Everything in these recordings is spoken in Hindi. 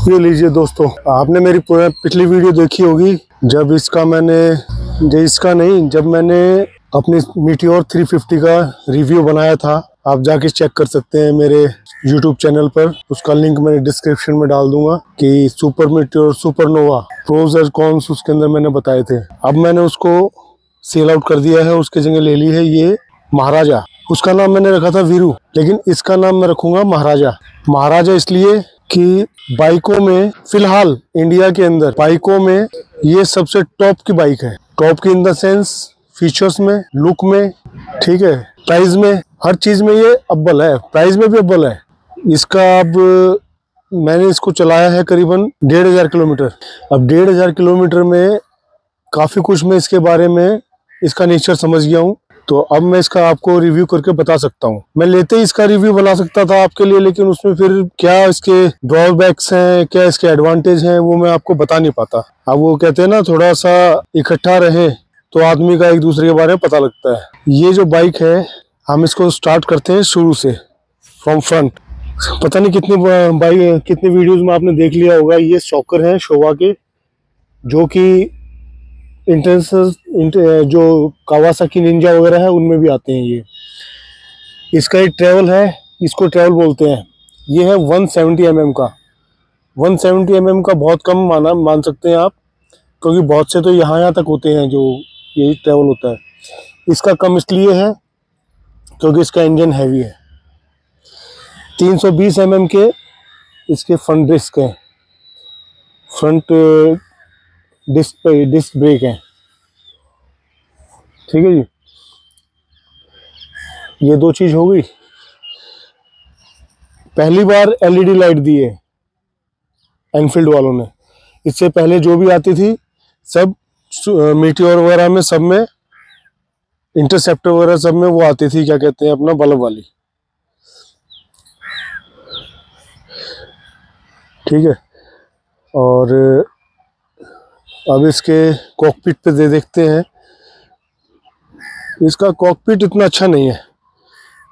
ये लीजिए दोस्तों, आपने मेरी पिछली वीडियो देखी होगी जब मैंने अपनी मीटियोर 350 का रिव्यू बनाया था। आप जाके चेक कर सकते हैं मेरे YouTube चैनल पर, उसका लिंक मैंने डिस्क्रिप्शन में डाल दूंगा कि सुपर मीटियोर सुपरनोवा प्रोज और कॉन्स उसके अंदर मैंने बताए थे। अब मैंने उसको सेल आउट कर दिया है, उसकी जगह ले ली है ये महाराजा। उसका नाम मैंने रखा था वीरू, लेकिन इसका नाम मैं रखूंगा महाराजा। महाराजा इसलिए कि बाइकों में फिलहाल इंडिया के अंदर बाइकों में ये सबसे टॉप की बाइक है। टॉप की इन द सेंस फीचर्स में, लुक में, ठीक है, प्राइस में, हर चीज में ये अव्वल है। प्राइस में भी अव्वल है। इसका अब मैंने इसको चलाया है करीबन 1500 किलोमीटर। अब 1500 किलोमीटर में काफी कुछ मैं इसके बारे में, इसका नेचर समझ गया हूँ। तो अब मैं इसका आपको रिव्यू करके बता सकता हूँ। मैं लेते ही इसका रिव्यू बना सकता था आपके लिए, लेकिन उसमें फिर क्या इसके ड्रॉबैक्स हैं, क्या इसके एडवांटेज हैं, वो मैं आपको बता नहीं पाता। अब वो कहते हैं ना, थोड़ा सा इकट्ठा रहे तो आदमी का एक दूसरे के बारे में पता लगता है। ये जो बाइक है, हम इसको स्टार्ट करते हैं शुरू से, फ्रॉम फ्रंट। पता नहीं कितनी वीडियोज में आपने देख लिया होगा। ये शॉकर है शोवा के, जो कि जो कावासाकी निंजा वगैरह है उनमें भी आते हैं ये। इसका एक ट्रेवल है, इसको ट्रेवल बोलते हैं। ये है 170 mm का। 170 mm का बहुत कम मान सकते हैं आप, क्योंकि बहुत से तो यहाँ तक होते हैं जो ये ट्रेवल होता है। इसका कम इसलिए है क्योंकि इसका इंजन हैवी है। 320 mm के इसके फ्रंट डिस्क हैं, फ्रंट डिस्क ब्रेक है, ठीक है जी। ये दो चीज हो गई। पहली बार एलईडी लाइट दी है एनफील्ड वालों ने। इससे पहले जो भी आती थी सब मीटियोर वगैरह में, सब में, इंटरसेप्टर वगैरह सब में वो आती थी, क्या कहते हैं, अपना बल्ब वाली, ठीक है। और अब इसके कॉकपिट पे देखते हैं। इसका कॉकपिट इतना अच्छा नहीं है,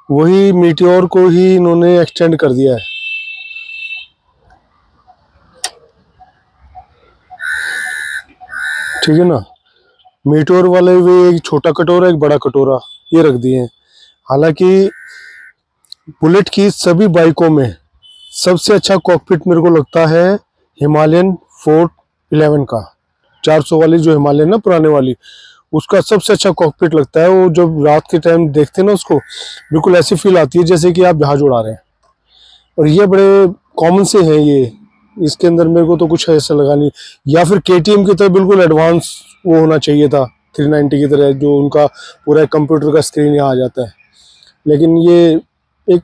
वही मीटियोर को ही इन्होंने एक्सटेंड कर दिया है। ठीक है ना, मीटियोर वाले भी एक छोटा कटोरा एक बड़ा कटोरा ये रख दिए हैं। हालांकि बुलेट की सभी बाइकों में सबसे अच्छा कॉकपिट मेरे को लगता है हिमालयन 411 का, 400 वाली जो हिमालयन ना पुराने वाली, उसका सबसे अच्छा कॉकपिट लगता है। वो जब रात के टाइम देखते हैं ना उसको, बिल्कुल ऐसी फील आती है जैसे कि आप जहाज उड़ा रहे हैं। और ये बड़े कॉमन से हैं ये, इसके अंदर मेरे को तो कुछ ऐसा लगा नहीं। या फिर केटीएम की तरह बिल्कुल एडवांस वो होना चाहिए था, 390 की तरह, जो उनका पूरा कंप्यूटर का स्क्रीन यहाँ आ जाता है। लेकिन ये एक,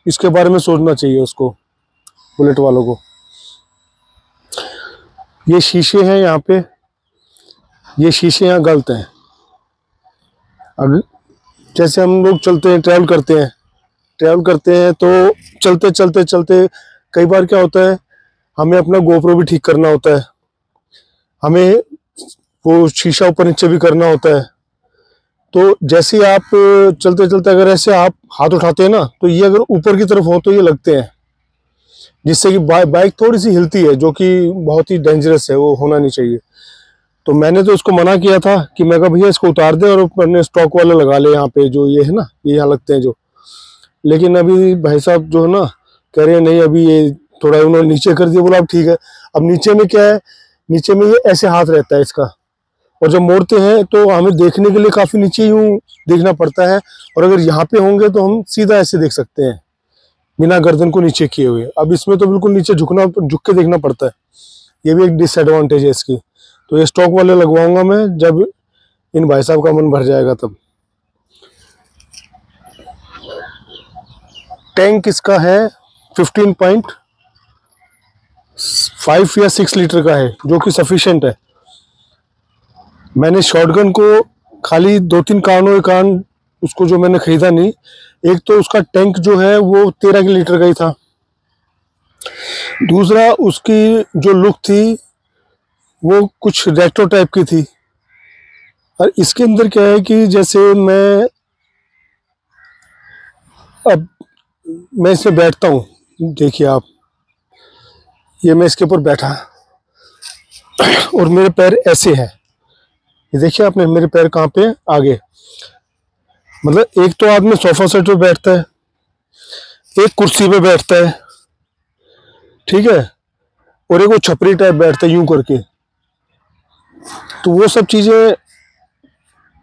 इसके बारे में सोचना चाहिए उसको, बुलेट वालों को। ये शीशे हैं यहाँ पे, ये शीशे यहाँ गलत हैं। अब जैसे हम लोग चलते हैं, ट्रैवल करते हैं तो चलते कई बार क्या होता है, हमें अपना गोप्रो भी ठीक करना होता है, हमें वो शीशा ऊपर नीचे भी करना होता है। तो जैसे आप चलते अगर ऐसे आप हाथ उठाते हैं ना, तो ये अगर ऊपर की तरफ हो तो ये लगते हैं, जिससे कि बाइक थोड़ी सी हिलती है, जो कि बहुत ही डेंजरस है, वो होना नहीं चाहिए। तो मैंने तो उसको मना किया था कि मैं कहा भैया इसको उतार दे और अपने स्टॉक वाले लगा ले यहाँ पे, जो ये है ना, ये यहाँ लगते हैं जो। लेकिन अभी भाई साहब जो है ना, कह रहे हैं नहीं, अभी ये थोड़ा उन्होंने नीचे कर दिया। बोला अब ठीक है। अब नीचे में क्या है, नीचे में ये ऐसे हाथ रहता है इसका, और जब मोड़ते हैं तो हमें देखने के लिए काफी नीचे यूं देखना पड़ता है। और अगर यहाँ पे होंगे तो हम सीधा ऐसे देख सकते हैं बिना गर्दन को नीचे किए हुए। अब इसमें तो बिल्कुल नीचे झुक के देखना पड़ता है। ये भी एक डिसएडवांटेज है इसकी। तो ये स्टॉक वाले लगवाऊंगा मैं जब इन भाई साहब का मन भर जाएगा तब। टैंक इसका है 15.5 या 6 लीटर का है, जो कि सफिशिएंट है। मैंने शॉटगन को खाली 2-3 कारणों के कारण उसको जो मैंने खरीदा नहीं। एक तो उसका टैंक जो है वो 13 लीटर का ही था। दूसरा, उसकी जो लुक थी वो कुछ रेट्रो टाइप की थी। और इसके अंदर क्या है कि जैसे मैं इसमें बैठता हूँ, देखिए आप, ये मैं इसके ऊपर बैठा और मेरे पैर ऐसे हैं, ये देखिए आपने मेरे पैर कहाँ पे आगे। मतलब एक तो आदमी सोफा सेट पे बैठता है, एक कुर्सी पे बैठता है, ठीक है, और एक वो छपरी टाइप बैठता है यूं करके। तो वो सब चीजें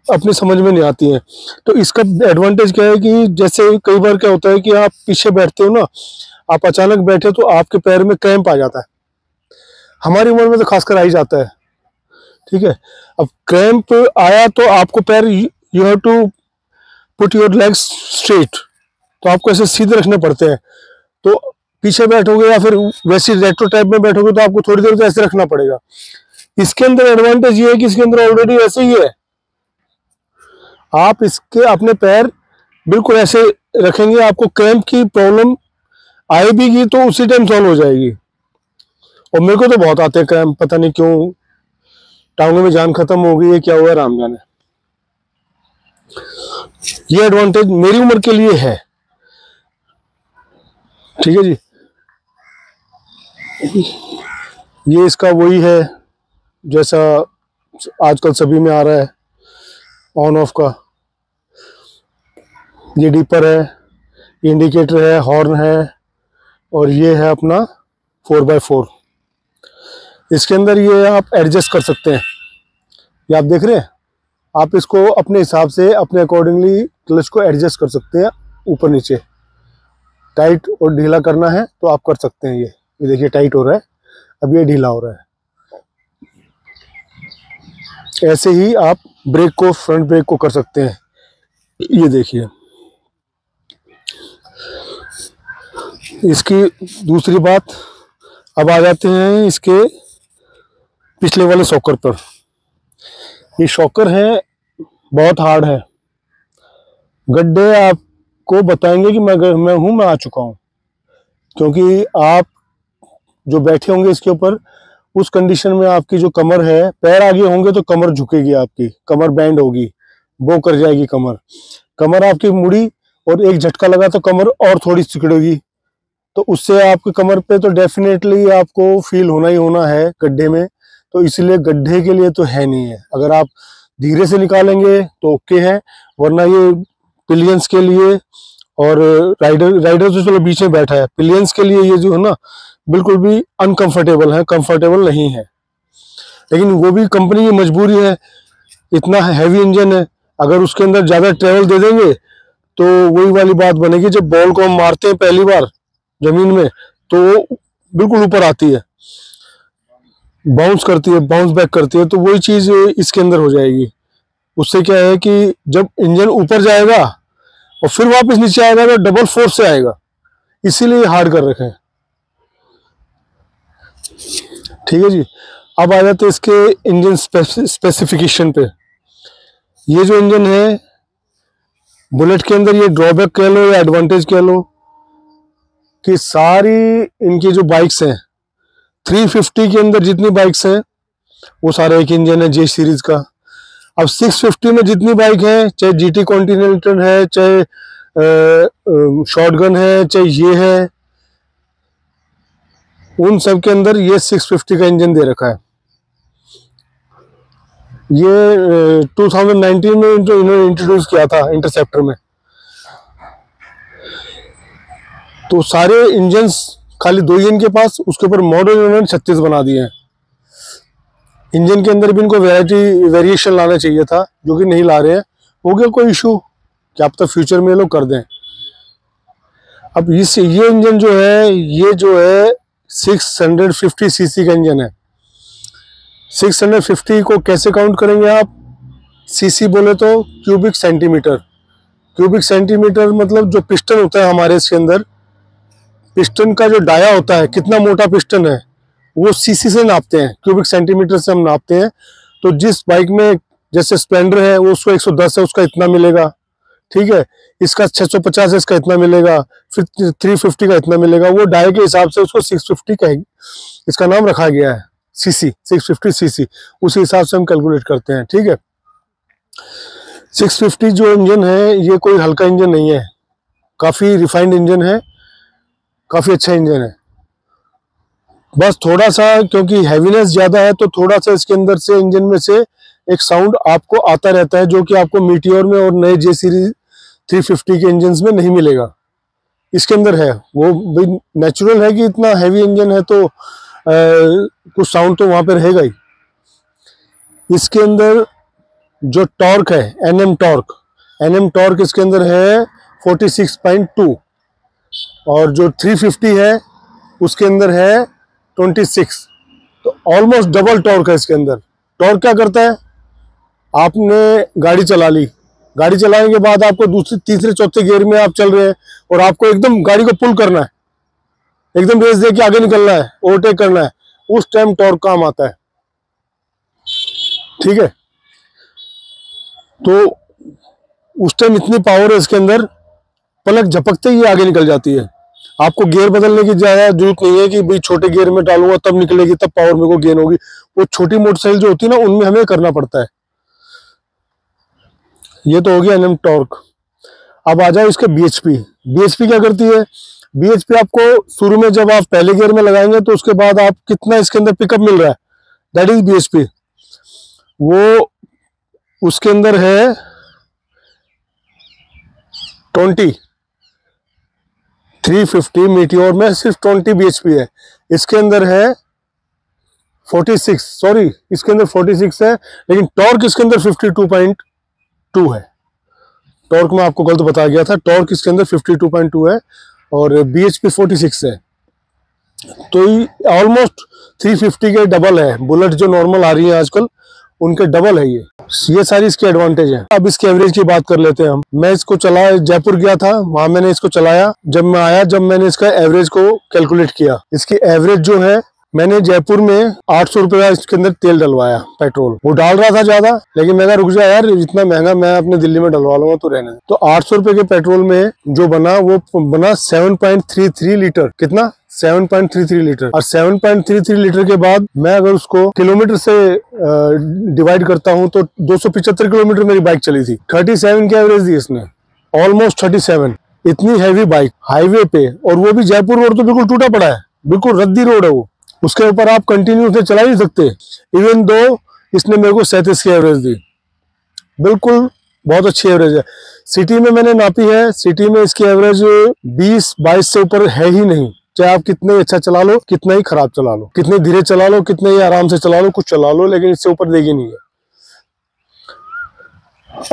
अपनी समझ में नहीं आती हैं। तो इसका एडवांटेज क्या है कि जैसे कई बार क्या होता है कि आप पीछे बैठते हो ना, आप अचानक बैठे तो आपके पैर में क्रैम्प आ जाता है, हमारी उम्र में तो खासकर आ ही जाता है, ठीक है। अब क्रैम्प आया तो आपको पैर, you have to put your legs straight, तो आपको ऐसे सीधे रखने पड़ते हैं। तो पीछे बैठोगे या फिर वैसे रेट्रो टाइप में बैठोगे तो आपको थोड़ी देर तो ऐसे रखना पड़ेगा। इसके अंदर एडवांटेज ये है कि इसके अंदर ऑलरेडी ऐसे ही है, आप इसके अपने पैर बिल्कुल ऐसे रखेंगे, आपको क्रैम्प की प्रॉब्लम आएगी तो उसी टाइम सॉल्व हो जाएगी। और मेरे को तो बहुत आते हैं क्रैम्प, पता नहीं क्यों, टांगों में जान खत्म हो गई है, क्या हुआ राम जाने। ये एडवांटेज मेरी उम्र के लिए है, ठीक है जी। ये इसका वही है जैसा आजकल सभी में आ रहा है, ऑन ऑफ का। ये डीपर है, इंडिकेटर है, हॉर्न है, और ये है अपना 4x4। इसके अंदर ये आप एडजस्ट कर सकते हैं, ये आप देख रहे हैं, आप इसको अपने हिसाब से अपने अकॉर्डिंगली क्लच को एडजस्ट कर सकते हैं, ऊपर नीचे टाइट और ढीला करना है तो आप कर सकते हैं। ये देखिए टाइट हो रहा है, अब ये ढीला हो रहा है। ऐसे ही आप ब्रेक को, फ्रंट ब्रेक को कर सकते हैं। ये देखिए, इसकी दूसरी बात, अब आ जाते हैं इसके पिछले वाले शॉकर पर। ये शॉकर है बहुत हार्ड है, गड्ढे आपको बताएंगे कि मैं आ चुका हूँ, क्योंकि आप जो बैठे होंगे इसके ऊपर उस कंडीशन में आपकी जो कमर है, पैर आगे होंगे तो कमर झुकेगी, आपकी कमर बैंड होगी, बो कर जाएगी कमर, कमर आपकी मुड़ी और एक झटका लगा तो कमर और थोड़ी सिकुड़ेगी, तो उससे आपकी कमर पे तो डेफिनेटली आपको फील होना ही होना है गड्ढे में। तो इसलिए गड्ढे के लिए तो है नहीं है, अगर आप धीरे से निकालेंगे तो ओके है, वरना ये पिलियंस के लिए, और राइडर तो चलो बीच में बैठा है, पिलियंस के लिए ये जो है ना बिल्कुल भी अनकंफर्टेबल है, कंफर्टेबल नहीं है। लेकिन वो भी कंपनी की मजबूरी है, इतना हैवी इंजन है, अगर उसके अंदर ज्यादा ट्रेवल दे देंगे तो वही वाली बात बनेगी, जब बॉल को हम मारते हैं पहली बार जमीन में तो वो बिल्कुल ऊपर आती है, बाउंस करती है, बाउंस बैक करती है, तो वही चीज इसके अंदर हो जाएगी। उससे क्या है कि जब इंजन ऊपर जाएगा और फिर वापस नीचे आएगा तो डबल फोर्स से आएगा, इसीलिए हार्ड कर रखे हैं, ठीक है जी। अब आ जाते हैं इसके इंजन स्पेसिफिकेशन पे। ये जो इंजन है बुलेट के अंदर, ये ड्रॉबैक कह लो या एडवांटेज कह लो, कि सारी इनकी जो बाइक्स हैं 350 के अंदर जितनी बाइक्स हैं वो सारा एक इंजन है जे सीरीज का। अब 650 में जितनी बाइक है, चाहे जीटी कॉन्टिनेंटल है, चाहे शॉटगन है, चाहे ये है, उन सब के अंदर ये 650 का इंजन दे रखा है। ये 2019 में इन्होंने इंट्रोड्यूस किया था इंटरसेप्टर में। तो सारे इंजन्स खाली 2 ही इनके पास, उसके ऊपर मॉडल इन्होंने 36 बना दिए हैं। इंजन के अंदर भी इनको वेरिएशन लाना चाहिए था, जो कि नहीं ला रहे हैं। हो गया कोई इशू, क्या पता फ्यूचर में ये लोग कर दें। अब ये इंजन जो है, ये जो है 650 सीसी का इंजन है। 650 को कैसे काउंट करेंगे आप? सीसी बोले तो क्यूबिक सेंटीमीटर। क्यूबिक सेंटीमीटर मतलब जो पिस्टन होता है हमारे इसके अंदर, पिस्टन का जो डाया होता है, कितना मोटा पिस्टन है, वो सीसी से नापते हैं, क्यूबिक सेंटीमीटर से हम नापते हैं। तो जिस बाइक में, जैसे स्प्लेंडर है वो उसको 110 है, उसका इतना मिलेगा, ठीक है। इसका 650 है, इसका इतना मिलेगा, फिर 350 का इतना मिलेगा। वो डाये के हिसाब से उसको 650 का इसका नाम रखा गया है, सीसी, 650 सीसी, उसी हिसाब से हम कैलकुलेट करते हैं, ठीक है। 650 जो इंजन है ये कोई हल्का इंजन नहीं है, काफी रिफाइंड इंजन है, काफी अच्छा इंजन है। बस थोड़ा सा, क्योंकि हैवीनेस ज्यादा है तो थोड़ा सा इसके अंदर से इंजन में से एक साउंड आपको आता रहता है, जो कि आपको मीटियोर में और नए जे सीरीज 350 के इंजन में नहीं मिलेगा। इसके अंदर है वो भाई, नेचुरल है कि इतना हैवी इंजन है तो कुछ साउंड तो वहां पे रहेगा ही। इसके अंदर जो टॉर्क है, एनएम टॉर्क इसके अंदर है 46.2, और जो 350 है उसके अंदर है 26। तो ऑलमोस्ट डबल टॉर्क है इसके अंदर। टॉर्क क्या करता है, आपने गाड़ी चला ली, गाड़ी चलाने के बाद आपको दूसरे तीसरे चौथे गियर में आप चल रहे हैं और आपको एकदम गाड़ी को पुल करना है, एकदम रेस दे के आगे निकलना है, ओवरटेक करना है, उस टाइम टॉर्क काम आता है। ठीक है, तो उस टाइम इतनी पावर है इसके अंदर, पलक झपकते ही आगे निकल जाती है। आपको गियर बदलने की ज्यादा जरूरत नहीं है कि भाई छोटे गियर में डालूंगा तब निकलेगी, तब पावर मेरे को गेन होगी। वो छोटी मोटरसाइकिल जो होती है ना, उनमें हमें करना पड़ता है। ये तो हो गया एनएम टॉर्क। अब आ जाओ इसके बीएचपी। बीएचपी क्या करती है, बीएचपी आपको शुरू में जब आप पहले गियर में लगाएंगे तो उसके बाद आप कितना इसके अंदर पिकअप मिल रहा है, दैट इज बीएचपी। वो उसके अंदर है 20, 350 मीटियोर में सिर्फ 20 बीएचपी है। इसके अंदर है 46, सॉरी इसके अंदर 46 है, लेकिन टॉर्क इसके अंदर 52.2 है। टॉर्क में आपको गलत बता गया था, टॉर्क इसके अंदर 52.2 है और बीएचपी 46 है। तो ऑलमोस्ट 350 के डबल है। बुलेट जो नॉर्मल आ रही है आजकल उनके डबल है ये सारी इसके एडवांटेज है। अब इसके एवरेज की बात कर लेते हैं हम। मैं इसको चलाया, जयपुर गया था, वहां मैंने इसको चलाया। जब मैं आया, जब मैंने इसका एवरेज को कैलकुलेट किया, इसकी एवरेज जो है, मैंने जयपुर में 800 रुपए का इसके अंदर तेल डलवाया, पेट्रोल। वो डाल रहा था ज्यादा, लेकिन मैं रुक जा यार, इतना महंगा मैं अपने दिल्ली में डलवा लूंगा, तो रहने दे। तो 800 रुपए के पेट्रोल में जो बना, वो बना 7.33 लीटर। कितना? 7.33 लीटर। और 7.33 लीटर के बाद मैं अगर उसको किलोमीटर से डिवाइड करता हूं तो 275 किलोमीटर मेरी बाइक चली थी। 37 की एवरेज दी इसने, ऑलमोस्ट 37। इतनी हैवी बाइक हाईवे पे, और वो भी जयपुर रोड तो बिल्कुल टूटा पड़ा है, बिल्कुल रद्दी रोड है वो, उसके ऊपर आप कंटिन्यू से चला ही सकते। इवन दो इसने मेरे को 37 की एवरेज दी, बिल्कुल बहुत अच्छी एवरेज है। सिटी में मैंने नापी है, सिटी में इसकी एवरेज 20-22 से ऊपर है ही नहीं। चाहे आप कितने अच्छा चला लो, कितना ही खराब चला लो, कितने धीरे चला लो, कितने ही आराम से चला लो, कुछ चला लो, लेकिन इससे ऊपर देगी नहीं है।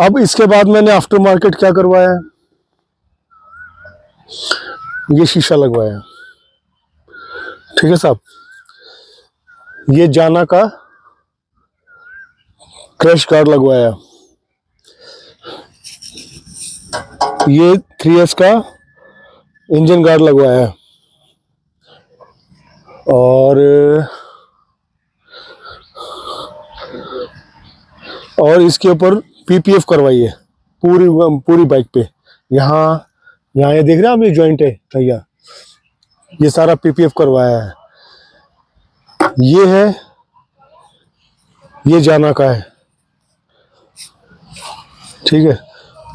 अब इसके बाद मैंने आफ्टर मार्केट क्या करवाया, ये शीशा लगवाया। ठीक है साहब, ये जाना का क्रैश गार्ड लगवाया, ये 3S का इंजन गार्ड लगवाया, और इसके ऊपर पीपीएफ करवाई है पूरी बाइक पे। यहाँ ये देख रहे हैं आप, ये जॉइंट है भैया, ये सारा पीपीएफ करवाया है। ये है, ये जाना का है। ठीक है,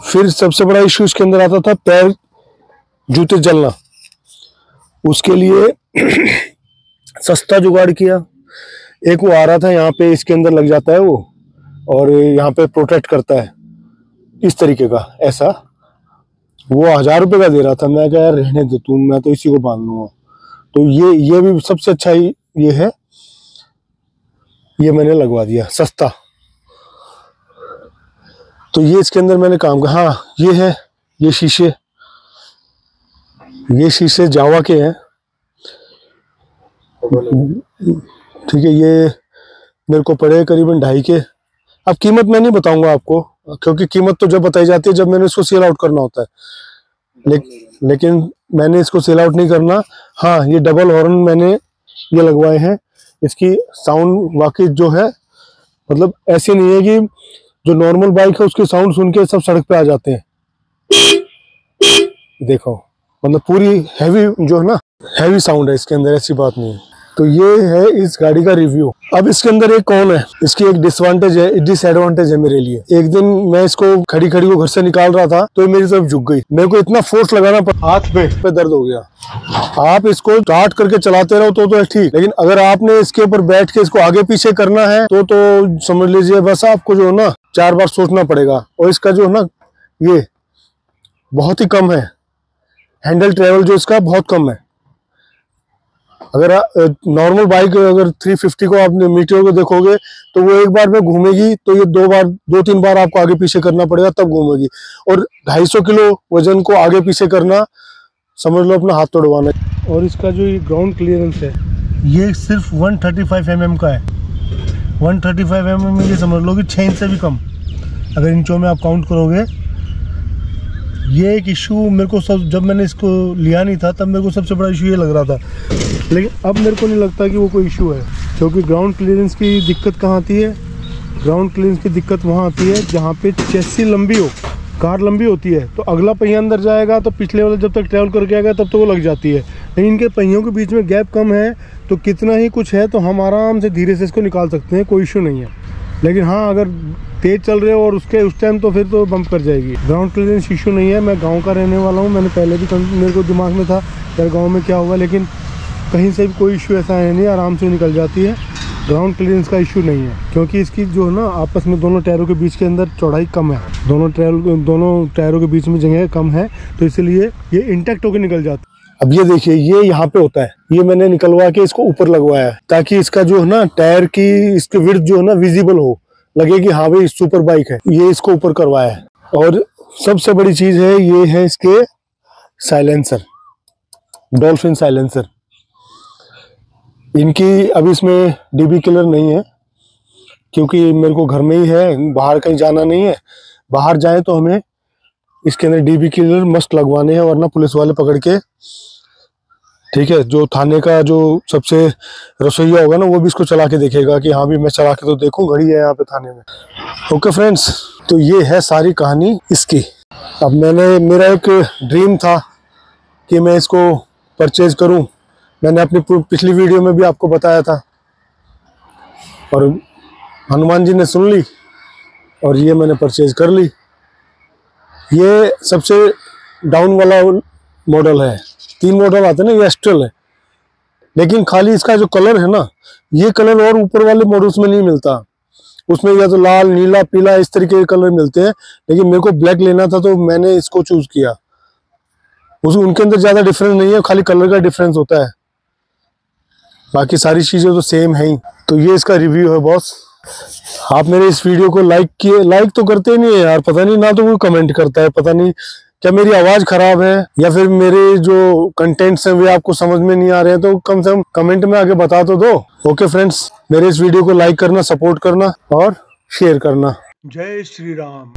फिर सबसे बड़ा इश्यू इसके अंदर आता था पैर जूते जलना। उसके लिए सस्ता जुगाड़ किया। एक वो आ रहा था यहाँ पे, इसके अंदर लग जाता है वो, और यहाँ पे प्रोटेक्ट करता है इस तरीके का, ऐसा। वो 1000 रुपये का दे रहा था। मैं कहा यार रहने दे तू, मैं तो इसी को बांध लूंगा। तो ये भी सबसे अच्छा ही ये है, ये मैंने लगवा दिया सस्ता। तो ये इसके अंदर मैंने काम किया। हाँ, ये है, ये शीशे जावा के हैं। ठीक है, ये मेरे को पड़े करीबन 2.5 के। अब कीमत मैं नहीं बताऊंगा आपको, क्योंकि कीमत तो जब बताई जाती है जब मैंने इसको सेल आउट करना होता है, लेकिन मैंने इसको सेल आउट नहीं करना। हाँ, ये डबल हॉर्न मैंने ये लगवाए हैं। इसकी साउंड वाकई जो है, मतलब ऐसे नहीं है कि जो नॉर्मल बाइक है उसकी साउंड सुन के सब सड़क पे आ जाते हैं। देखो, मतलब पूरी हैवी जो है ना, हैवी साउंड है इसके अंदर, ऐसी बात नहीं है। तो ये है इस गाड़ी का रिव्यू। अब इसके अंदर एक कौन है, इसकी एक डिसएडवांटेज है मेरे लिए। एक दिन मैं इसको खड़ी खड़ी को घर से निकाल रहा था तो मेरी तरफ झुक गई, मेरे को इतना फोर्स लगाना पड़ा, हाथ पे दर्द हो गया। आप इसको स्टार्ट करके चलाते रहो तो ठीक, लेकिन अगर आपने इसके ऊपर बैठ के इसको आगे पीछे करना है तो समझ लीजिए बस आपको जो है ना 4 बार सोचना पड़ेगा। और इसका जो है ना ये बहुत ही कम है, हैंडल ट्रेवल जो इसका बहुत कम है। अगर नॉर्मल बाइक अगर 350 को आप मीटियोर को देखोगे तो वो एक बार में घूमेगी तो ये 2-3 बार आपको आगे पीछे करना पड़ेगा तब घूमेगी। और 250 किलो वजन को आगे पीछे करना समझ लो अपना हाथ तोड़वाना। और इसका जो ये ग्राउंड क्लियरेंस है ये सिर्फ 135 mm का है। 135 mm में ये समझ लो कि 6 इंच से भी कम, अगर इंचों में आप काउंट करोगे। ये एक इशू मेरे को जब मैंने इसको लिया नहीं था तब मेरे को सबसे बड़ा इशू ये लग रहा था, लेकिन अब मेरे को नहीं लगता कि वो कोई इशू है। क्योंकि ग्राउंड क्लियरेंस की दिक्कत कहाँ आती है, ग्राउंड क्लियरेंस की दिक्कत वहाँ आती है जहाँ पे चेसी लंबी हो, कार लंबी होती है तो अगला पहिया अंदर जाएगा तो पिछले वाला जब तक ट्रैवल करके आएगा तब तो वो लग जाती है। लेकिन इनके पहियों के बीच में गैप कम है तो कितना ही कुछ है तो हम आराम से धीरे से इसको निकाल सकते हैं, कोई इशू नहीं है। लेकिन हाँ, अगर तेज चल रहे हो और उस टाइम तो फिर तो बम्प कर जाएगी। ग्राउंड क्लियरेंस इशू नहीं है। मैं गांव का रहने वाला हूँ, मैंने पहले भी मेरे को दिमाग में था यार गांव में क्या होगा, लेकिन कहीं से भी कोई इशू ऐसा है नहीं, आराम से निकल जाती है। ग्राउंड क्लियरेंस का इशू नहीं है क्योंकि इसकी जो है ना आपस में दोनों टायरों के बीच के अंदर चौड़ाई कम है, दोनों टायरों के बीच में जगह कम है तो इसलिए ये इंटैक्ट होकर निकल जाती है। अब ये देखिए ये यहाँ पे होता है, ये मैंने निकलवा के इसको ऊपर लगवाया है ताकि इसका जो है ना टायर की इसकी विड्थ जो है ना विजिबल हो, लगे कि हाँ भाई सुपर बाइक है, ये इसको ऊपर करवाया है। और सबसे बड़ी चीज है ये है इसके साइलेंसर, डॉल्फिन साइलेंसर। इनकी अभी इसमें डीबी किलर नहीं है क्योंकि मेरे को घर में ही है, बाहर कहीं जाना नहीं है। बाहर जाए तो हमें इसके अंदर डीबी किलर मस्त लगवाने हैं वरना पुलिस वाले पकड़ के, ठीक है, जो थाने का जो सबसे रसोइया होगा ना वो भी इसको चला के देखेगा कि हाँ भी मैं चला के तो देखूं, घड़ी है यहाँ पे थाने में। ओके फ्रेंड्स, तो ये है सारी कहानी इसकी। अब मेरा एक ड्रीम था कि मैं इसको परचेज करूं, मैंने अपनी पिछली वीडियो में भी आपको बताया था और हनुमान जी ने सुन ली और ये मैंने परचेज कर ली। ये सबसे डाउन वाला मॉडल है, 3 मॉडल आते हैं ना, ये एस्ट्रल है, लेकिन खाली इसका जो कलर है ना ये कलर और ऊपर वाले मॉडल्स में नहीं मिलता। उसमें या तो लाल, नीला, पीला इस तरीके के कलर मिलते हैं, लेकिन मेरे को ब्लैक लेना था तो मैंने इसको चूज किया। उनके अंदर ज्यादा डिफरेंस नहीं है, खाली कलर का डिफरेंस होता है, बाकी सारी चीजें तो सेम है ही। तो ये इसका रिव्यू है बॉस। आप मेरे इस वीडियो को लाइक तो करते नहीं है यार, पता नहीं ना तो वो कमेंट करता है, पता नहीं क्या मेरी आवाज खराब है या फिर मेरे जो कंटेंट्स हैं वे आपको समझ में नहीं आ रहे हैं, तो कम से कम कमेंट में आके बता तो दो। ओके फ्रेंड्स, मेरे इस वीडियो को लाइक करना, सपोर्ट करना और शेयर करना। जय श्री राम।